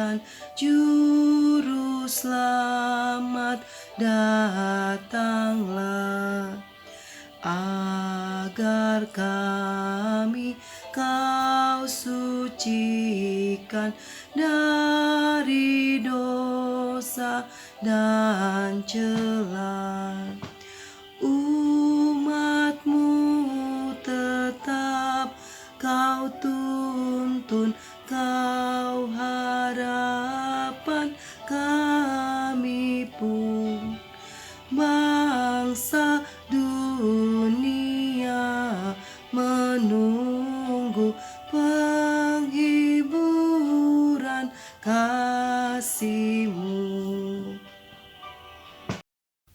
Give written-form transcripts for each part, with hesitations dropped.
saksikan Juru Selamat datanglah, agar kami Kau sucikan dari dosa dan cela. Umat-Mu tetap Kau tuntun, Kau harapan kami pun. Bangsa dunia menunggu penghiburan kasih-Mu.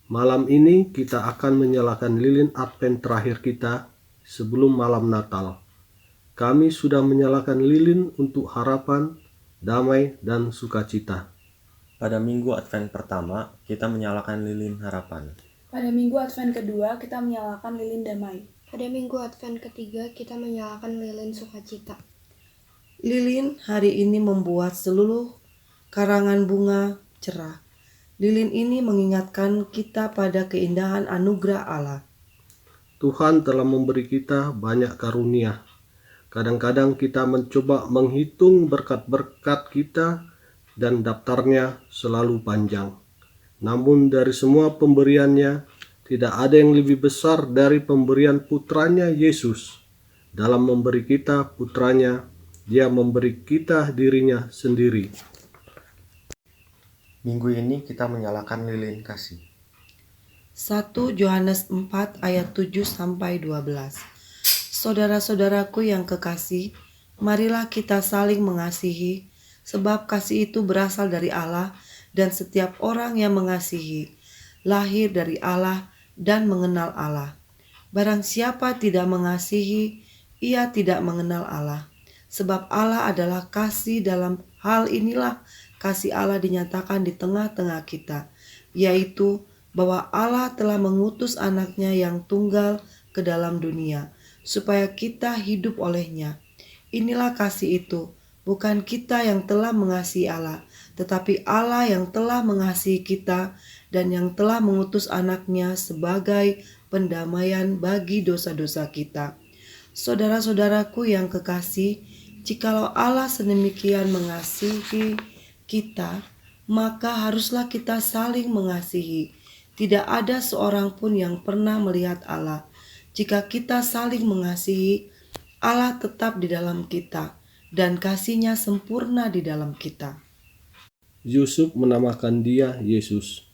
Malam ini kita akan menyalakan lilin Advent terakhir kita sebelum malam Natal. Kami sudah menyalakan lilin untuk harapan, damai, dan sukacita. Pada minggu Advent pertama, kita menyalakan lilin harapan. Pada minggu Advent kedua, kita menyalakan lilin damai. Pada minggu Advent ketiga, kita menyalakan lilin sukacita. Lilin hari ini membuat seluruh karangan bunga cerah. Lilin ini mengingatkan kita pada keindahan anugerah Allah. Tuhan telah memberi kita banyak karunia. Kadang-kadang kita mencoba menghitung berkat-berkat kita dan daftarnya selalu panjang. Namun dari semua pemberiannya, tidak ada yang lebih besar dari pemberian putranya Yesus. Dalam memberi kita putranya, Dia memberi kita dirinya sendiri. Minggu ini kita menyalakan lilin kasih. 1 Yohanes 4 ayat 7-12. Saudara-saudaraku yang kekasih, marilah kita saling mengasihi, sebab kasih itu berasal dari Allah, dan setiap orang yang mengasihi lahir dari Allah dan mengenal Allah. Barang siapa tidak mengasihi, ia tidak mengenal Allah, sebab Allah adalah kasih. Dalam hal inilah kasih Allah dinyatakan di tengah-tengah kita, yaitu bahwa Allah telah mengutus anaknya yang tunggal ke dalam dunia, supaya kita hidup olehnya. Inilah kasih itu, bukan kita yang telah mengasihi Allah, tetapi Allah yang telah mengasihi kita dan yang telah mengutus anaknya sebagai pendamaian bagi dosa-dosa kita. Saudara-saudaraku yang kekasih, jikalau Allah sedemikian mengasihi kita, maka haruslah kita saling mengasihi. Tidak ada seorang pun yang pernah melihat Allah. Jika kita saling mengasihi, Allah tetap di dalam kita, dan kasih-Nya sempurna di dalam kita. Yusuf menamakan dia Yesus.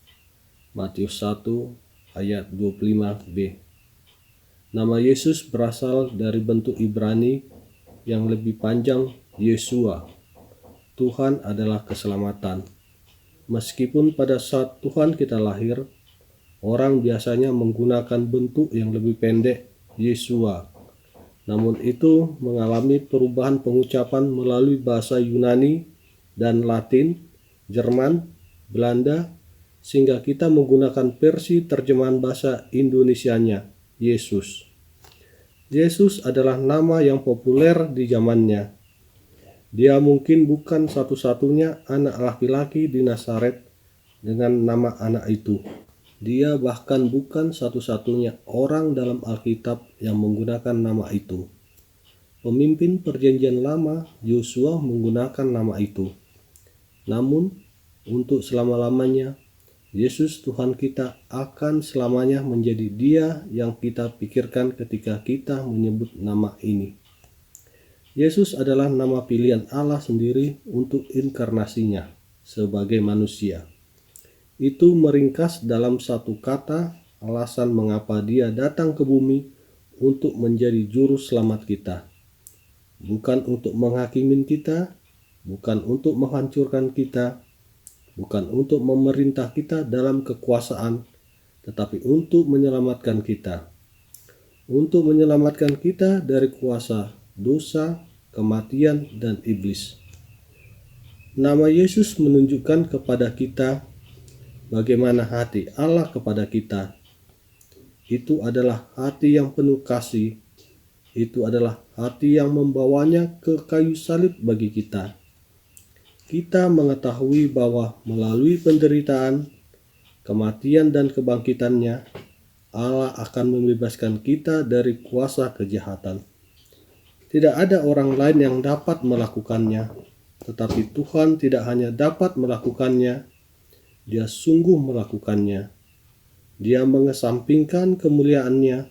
Matius 1 ayat 25b. Nama Yesus berasal dari bentuk Ibrani yang lebih panjang, Yeshua. Tuhan adalah keselamatan. Meskipun pada saat Tuhan kita lahir, orang biasanya menggunakan bentuk yang lebih pendek, Yeshua. Namun itu mengalami perubahan pengucapan melalui bahasa Yunani dan Latin, Jerman, Belanda, sehingga kita menggunakan versi terjemahan bahasa Indonesianya, Yesus. Yesus adalah nama yang populer di zamannya. Dia mungkin bukan satu-satunya anak laki-laki di Nazaret dengan nama anak itu. Dia bahkan bukan satu-satunya orang dalam Alkitab yang menggunakan nama itu. Pemimpin Perjanjian Lama, Yosua, menggunakan nama itu. Namun, untuk selama-lamanya, Yesus Tuhan kita akan selamanya menjadi Dia yang kita pikirkan ketika kita menyebut nama ini. Yesus adalah nama pilihan Allah sendiri untuk inkarnasinya sebagai manusia. Itu meringkas dalam satu kata alasan mengapa Dia datang ke bumi untuk menjadi juru selamat kita. Bukan untuk menghakimin kita, bukan untuk menghancurkan kita, bukan untuk memerintah kita dalam kekuasaan, tetapi untuk menyelamatkan kita. Untuk menyelamatkan kita dari kuasa dosa, kematian, dan iblis. Nama Yesus menunjukkan kepada kita bagaimana hati Allah kepada kita. Itu adalah hati yang penuh kasih. Itu adalah hati yang membawanya ke kayu salib bagi kita. kita mengetahui bahwa melalui penderitaan, kematian dan kebangkitannya, Allah akan membebaskan kita dari kuasa kejahatan. Tidak ada orang lain yang dapat melakukannya, tetapi Tuhan tidak hanya dapat melakukannya, Dia sungguh melakukannya. Dia mengesampingkan kemuliaannya,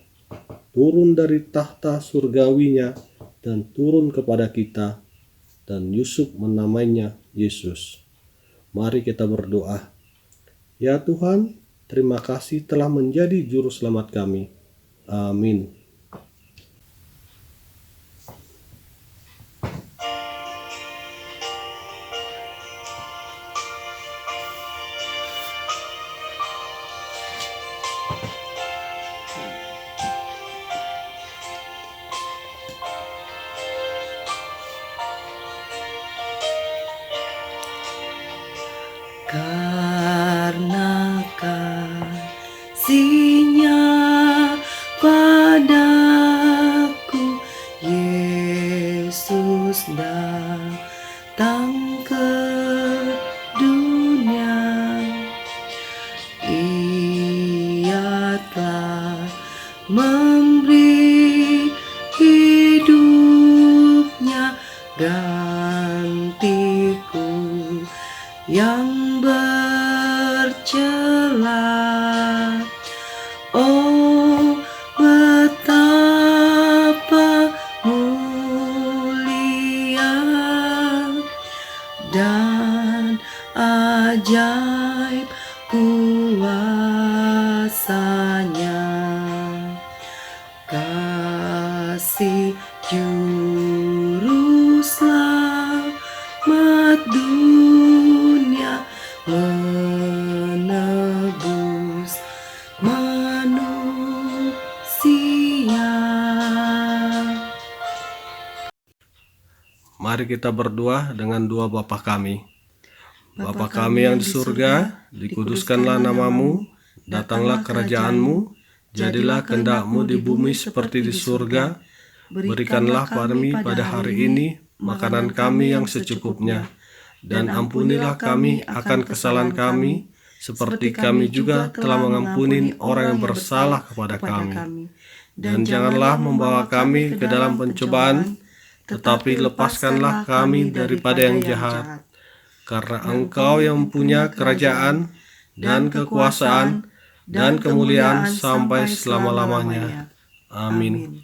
turun dari tahta surgawinya, dan turun kepada kita, dan Yusuf menamainya Yesus. Mari kita berdoa. Ya Tuhan, terima kasih telah menjadi juru selamat kami. Amin. Karena kasih-Nya padaku, Yesus datang ke dunia. Ia telah memberi hidupnya gantiku yang bercela. Oh, betapa mulia dan ajaib kuasanya, kasih juru selamat dunia, menebus manusia. Mari kita berdoa dengan doa Bapa kami. Bapa kami yang di surga, dikuduskanlah namamu, datanglah kerajaan-Mu, jadilah kehendak-Mu di bumi seperti di surga. Berikanlah kami pada hari ini makanan kami yang secukupnya, dan ampunilah kami akan kesalahan kami, seperti kami juga telah mengampuni orang yang bersalah kepada kami. Dan janganlah membawa kami ke dalam pencobaan, tetapi lepaskanlah kami daripada yang jahat. Karena Engkau yang mempunyai kerajaan dan kekuasaan dan kemuliaan sampai selama-lamanya. Amin.